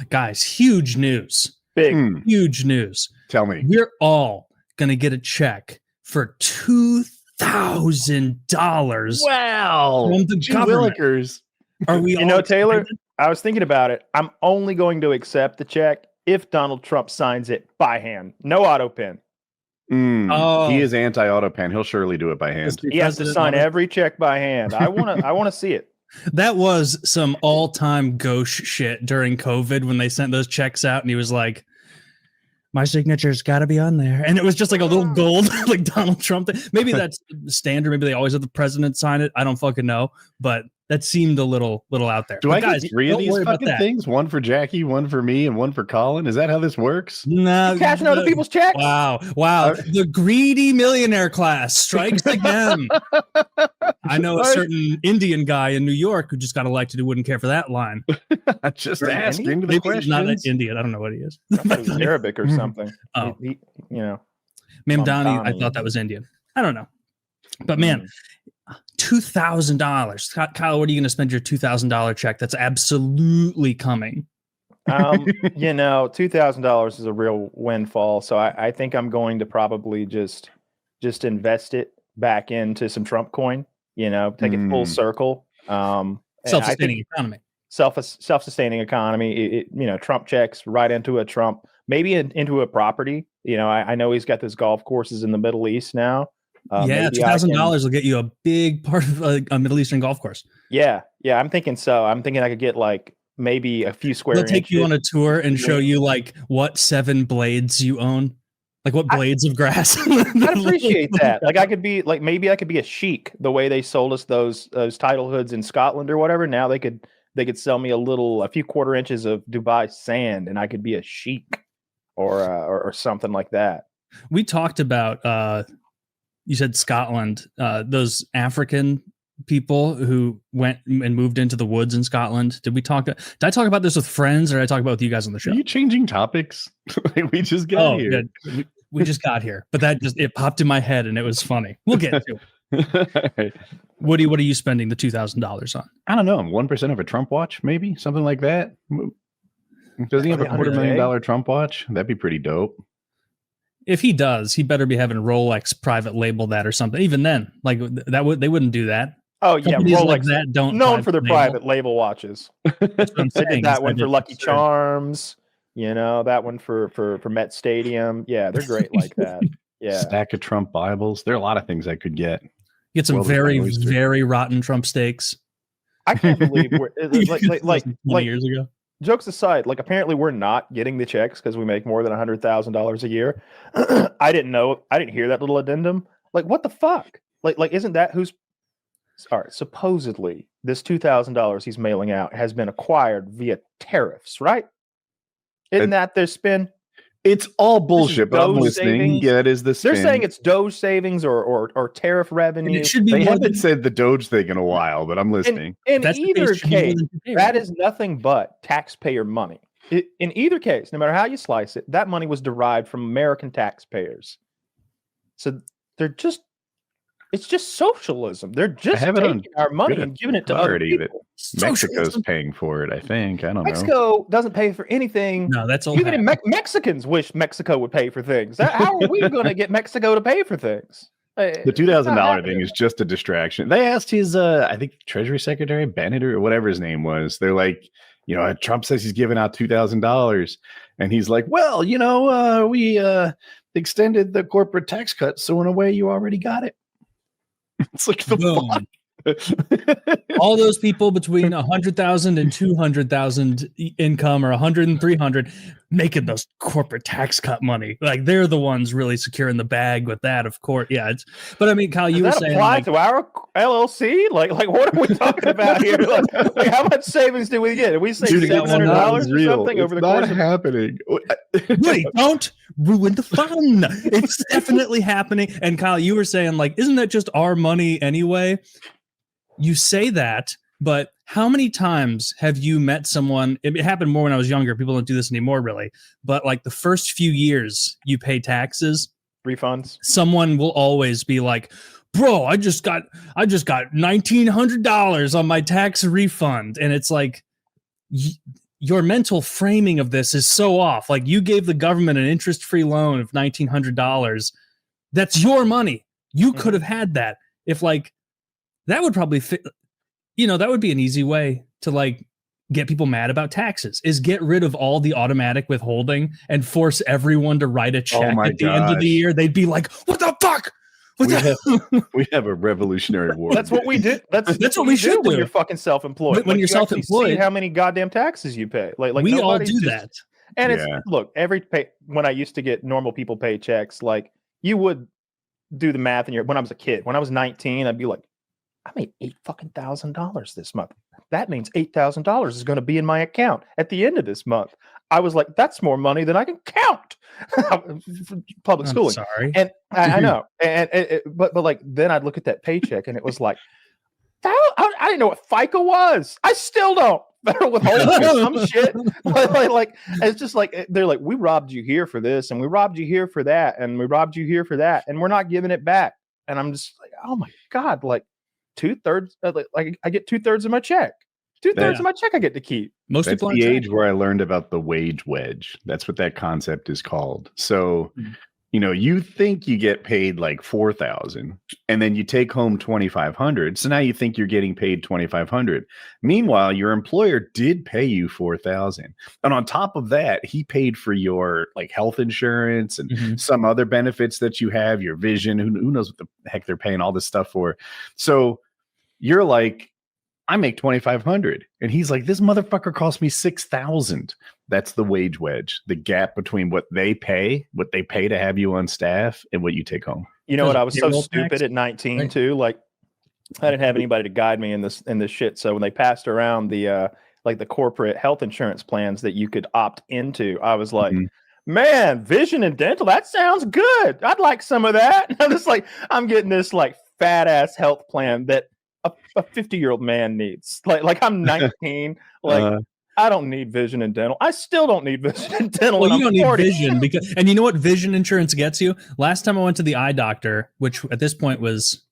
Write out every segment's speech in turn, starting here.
Guys, huge news. Huge news. Tell me. We're all going to get a check for $2,000. Wow. From the government. Willikers. Are we Taylor, I was thinking about it. I'm only going to accept the check if Donald Trump signs it by hand. No auto pen. He is anti-auto pen. He'll surely do it by hand. He has to sign every check by hand. I want to see it. That was some all-time gauche shit during COVID when they sent those checks out, and he was like, my signature's got to be on there. And it was just like a little gold, like Donald Trump thing. Maybe that's standard. Maybe they always have the president sign it. I don't fucking know. But that seemed a little out there. Do I get 3 of these fucking things? One for Jackie, one for me, and one for Colin? Is that how this works? No. Cashing other people's checks? Wow. The greedy millionaire class strikes again. I know a certain Indian guy in New York who just got elected who wouldn't care for that line. Just asking the Maybe questions. he's not Indian. I don't know what he is. Arabic or something. Oh. Mamdani. I thought that was Indian. I don't know. But man, $2,000. Kyle, what are you going to spend your $2,000 check? That's absolutely coming. $2,000 is a real windfall. So I think I'm going to probably just invest it back into some Trump coin, take it full circle. Self-sustaining economy. Self-sustaining economy. Trump checks right into a Trump, maybe into a property. I know he's got those golf courses in the Middle East now. $2,000 will get you a big part of a Middle Eastern golf course. Yeah, I'm thinking so. I'm thinking I could get like maybe a few square. They'll take you on a tour and show you like what 7 blades you own, like what blades of grass. I'd appreciate that. Like I could be like maybe I could be a sheik the way they sold us those title hoods in Scotland or whatever. Now they could sell me a few quarter inches of Dubai sand and I could be a sheik or something like that. We talked about you said Scotland, those African people who went and moved into the woods in Scotland. Did I talk about this with friends or did I talk about with you guys on the show? Are you changing topics? We just got here. Yeah. We just got here, but it popped in my head and it was funny. We'll get to it. Right. Woody, what are you spending the $2,000 on? I don't know. 1% of a Trump watch, maybe something like that. Doesn't he have a $250,000 Trump watch? That'd be pretty dope. If he does, he better be having Rolex private label that or something. Even then, like they wouldn't do that. Oh yeah, companies Rolex like that don't known for their private label watches. They did that one for Lucky Charms. That one for Met Stadium. Yeah, they're great like that. Yeah, stack of Trump Bibles. There are a lot of things I could get. Get some very rotten Trump steaks. I can't believe we're like 20 years ago. Jokes aside, like apparently we're not getting the checks because we make more than $100,000 a year. I didn't know. I didn't hear that little addendum. Like, what the fuck? Like, isn't that who's? All right. Supposedly, this $2,000 he's mailing out has been acquired via tariffs, right? Isn't that their spin? It's all bullshit, but I'm listening. Savings. Yeah, it is the spin. They're saying it's Doge savings or tariff revenue. It should be. They haven't said the Doge thing in a while, but I'm listening. In either case, that is nothing but taxpayer money. In either case, no matter how you slice it, that money was derived from American taxpayers. So it's just socialism. They're just taking our money and giving it to other people. Mexico's paying for it, I think. I don't know. Mexico doesn't pay for anything. No, that's all. Even Mexicans wish Mexico would pay for things. How are we going to get Mexico to pay for things? The $2,000 thing is just a distraction. They asked his, I think, Treasury Secretary Bennett or whatever his name was. They're like, Trump says he's giving out $2,000, and he's like, well, we extended the corporate tax cut, so in a way, you already got it. It's like the fuck? All those people between 100,000 and 200,000 income, or 100 and 300, making those corporate tax cut money. Like they're the ones really securing the bag with that. Of course, yeah. But I mean, Kyle, you were saying apply to our LLC? Like what are we talking about here? Like how much savings do we get? Did we say $700 or something over the course? It's not happening. Wait, don't ruin the fun. It's definitely happening. And Kyle, you were saying like, isn't that just our money anyway? You say that, but how many times have you met someone? It happened more when I was younger. People don't do this anymore, really. But like the first few years you pay taxes, refunds, someone will always be like, bro, I just got $1,900 on my tax refund. And it's like, your mental framing of this is so off. Like, you gave the government an interest-free loan of $1,900. That's your money. You could have had that. If like, that would probably fit, that would be an easy way to like get people mad about taxes, is get rid of all the automatic withholding and force everyone to write a check at the end of the year. They'd be like, what the fuck? We have a revolutionary war. That's what we did. That's what we should do when you're fucking self-employed. When you're self-employed, see how many goddamn taxes you pay. Like we all do that. And it's look, when I used to get normal people pay checks, like you would do the math when I was a kid. When I was 19, I'd be like, I made $8,000 this month. That means $8,000 is going to be in my account at the end of this month. I was like, that's more money than I can count. Public schooling. Sorry. And I know. But like, then I'd look at that paycheck and it was like, I didn't know what FICA was. I still don't. Federal withholding or some shit. Like, it's just like, they're like, we robbed you here for this, and we robbed you here for that, and we robbed you here for that, and we're not giving it back. And I'm just like, oh my God, like 2/3, like I get 2/3 of my check. 2/3 of my check I get to keep. That's the age where I learned about the wage wedge. That's what that concept is called. So, you think you get paid like $4,000, and then you take home $2,500. So now you think you're getting paid $2,500. Meanwhile, your employer did pay you $4,000, and on top of that, he paid for your like health insurance and some other benefits that you have, your vision. Who knows what the heck they're paying all this stuff for? So you're like, I make $2,500, and he's like, this motherfucker cost me $6,000. That's the wage wedge, the gap between what they pay to have you on staff and what you take home. You know what? I was so stupid at 19 too. Like, I didn't have anybody to guide me in this shit. So when they passed around the like the corporate health insurance plans that you could opt into, I was like, man, vision and dental, that sounds good. I'd like some of that. And I'm just like, I'm getting this like fat ass health plan that a 50-year-old man needs. Like I'm 19. Like, I don't need vision and dental. I still don't need vision and dental. Well, you don't need vision and you know what vision insurance gets you? Last time I went to the eye doctor, which at this point was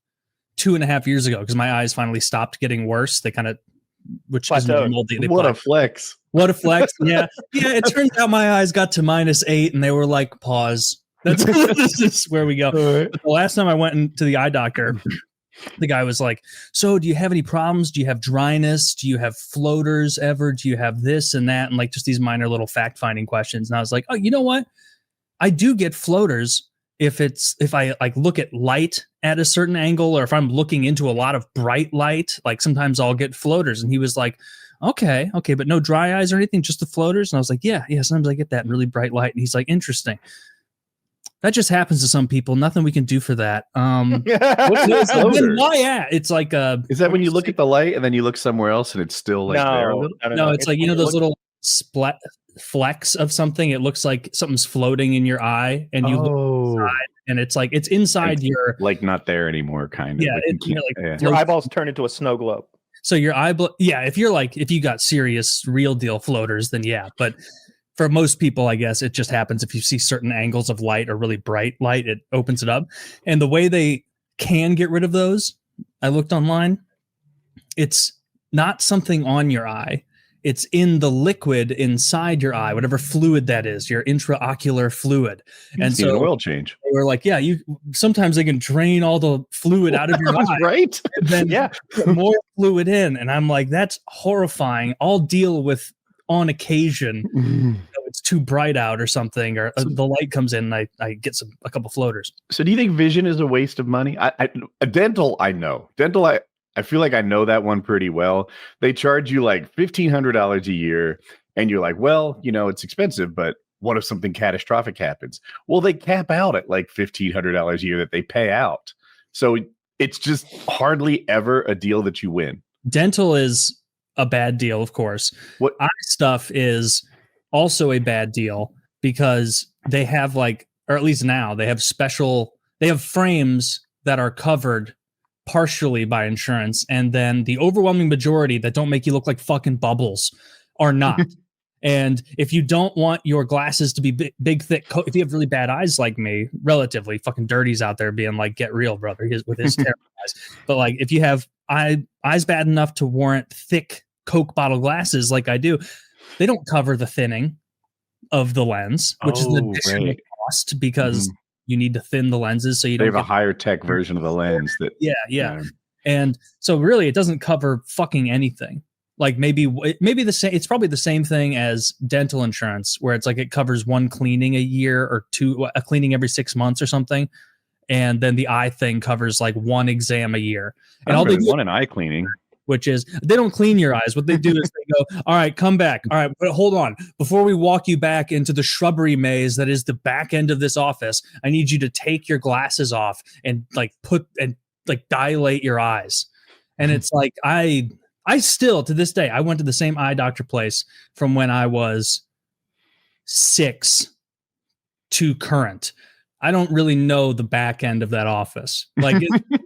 2.5 years ago, because my eyes finally stopped getting worse. They kind of, which is normal. What a flex. What a flex. Yeah. Yeah. It turns out my eyes got to -8 and they were like, pause. This is where we go. Right. But the last time I went into the eye doctor, the guy was like, so do you have any problems? Do you have dryness? Do you have floaters ever? Do you have this and that? And like just these minor little fact-finding questions. And I was like, oh, you know what? I do get floaters if I like look at light at a certain angle, or if I'm looking into a lot of bright light, like sometimes I'll get floaters. And he was like, okay, but no dry eyes or anything, just the floaters. And I was like, yeah, sometimes I get that in really bright light. And he's like, interesting. That just happens to some people. Nothing we can do for that. Why? Yeah, it's like is that when you look at the light and then you look somewhere else and it's still like there? No, it's like those little flecks of something. It looks like something's floating in your eye, and you look inside, and it's like it's inside your like not there anymore, kind of. Yeah, your eyeballs turn into a snow globe. So your eyeball, if you got serious real deal floaters, then yeah, but. For most people, I guess it just happens if you see certain angles of light or really bright light, it opens it up. And the way they can get rid of those, I looked online, it's not something on your eye. It's in the liquid inside your eye, whatever fluid that is, your intraocular fluid. And so an oil change. They were like, sometimes they can drain all the fluid out of your eye. Right? And then put more fluid in. And I'm like, that's horrifying. I'll deal with on occasion, it's too bright out or something, or the light comes in and I get a couple floaters. So do you think vision is a waste of money? A dental, I know. Dental, I feel like I know that one pretty well. They charge you like $1,500 a year, and you're like, well, it's expensive, but what if something catastrophic happens? Well, they cap out at like $1,500 a year that they pay out. So it's just hardly ever a deal that you win. Dental is a bad deal, of course. What eye stuff is also a bad deal because they have or at least now they have frames that are covered partially by insurance, and then the overwhelming majority that don't make you look like fucking bubbles are not. And if you don't want your glasses to be big, thick, if you have really bad eyes like me, relatively fucking dirties out there being like, get real, brother, with his terrible eyes. But like, if you have eyes bad enough to warrant thick Coke bottle glasses like I do, They don't cover the thinning of the lens, which is an additional cost because you need to thin the lenses so you they don't have a higher tech version of the lens that yeah. And so really it doesn't cover fucking anything. Like maybe the same, it's probably the same thing as dental insurance, where it's like it covers one cleaning a year or a cleaning every 6 months or something. And then the eye thing covers like one exam a year. And all they do, one an eye cleaning, which is they don't clean your eyes. What they do is they go, all right, come back. All right, but hold on. Before we walk you back into the shrubbery maze that is the back end of this office, I need you to take your glasses off and dilate your eyes. And it's like, I still, to this day, I went to the same eye doctor place from when I was 6 to current. I don't really know the back end of that office. Like,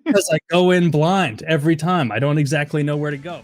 because I go in blind every time. I don't exactly know where to go.